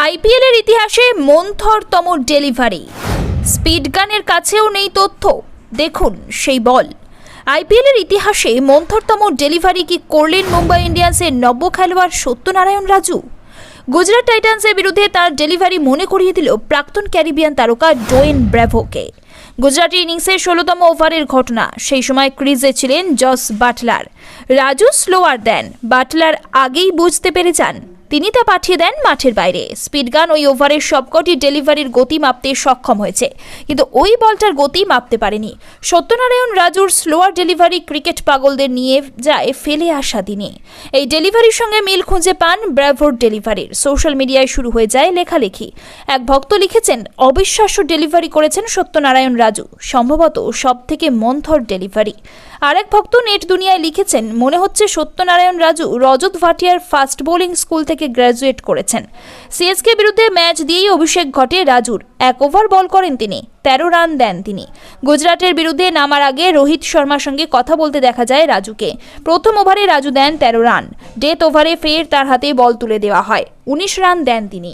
IPL এর ইতিহাসে মন্থরতম delivery, speed গানের কাছেও নেই তথ্য। দেখুন সেই বল। আইপিএল এর ইতিহাসে মন্থরতম ডেলিভারি কি করলেন মুম্বাই ইন্ডিয়ান্সের নব্য খেলোয়াড় সত্যনারায়ণ রাজু। গুজরাট টাইটান্সের বিরুদ্ধে তার ডেলিভারি মনে করিয়ে দিল প্রাক্তন ক্যারিবিয়ান তারকা ডোয়েন ব্র্যাভোকে। গুজরাটি ইনিংসের 16তম ওভারের ঘটনা, সেই সময় ক্রিজে ছিলেন জস বাটলার। রাজু স্লোয়ার দেন, বাটলার আগেই বুঝতে পেরে যান, তিনি তা পাঠিয়ে দেন মাঠের বাইরে। স্পিডগান ওই ওভারের সবকটি ডেলিভারির গতি মাপতে সক্ষম হয়েছে, কিন্তু ওই বলটার গতি মাপতে পারেনি। সত্যনারায়ণ রাজুর স্লোয়ার ডেলিভারি ক্রিকেট পাগলদের নিয়ে যায় ফেলে আসা দিনে। এই ডেলিভারির সঙ্গে মিল খুঁজে পান ব্র্যাভোর ডেলিভারির। সোশ্যাল মিডিয়ায় শুরু হয়ে যায় লেখালেখি। এক ভক্ত লিখেছেন, অবিশ্বাস্য ডেলিভারি করেছেন সত্যনারায়ণ রাজু, সম্ভবত সব থেকে মন্থর ডেলিভারি। আরেক ভক্ত নেট দুনিয়ায় লিখেছেন, মনে হচ্ছে সত্যনারায়ণ রাজু রজত ভাটিয়ার ফাস্ট বোলিং স্কুল থেকে গ্র্যাজুয়েট করেছেন। সিএসকে বিরুদ্ধে ম্যাচ দিয়েই অভিষেক ঘটে রাজুর। 1 ওভার বল করেন তিনি, 13 রান দেন তিনি। গুজরাটের বিরুদ্ধে নামার আগে রোহিত শর্মার সঙ্গে কথা বলতে দেখা যায় রাজুকে। প্রথম ওভারে রাজু দেন 13 রান। ডেথ ওভারে ফের তার হাতে বল তুলে দেওয়া হয়, 19 রান দেন তিনি।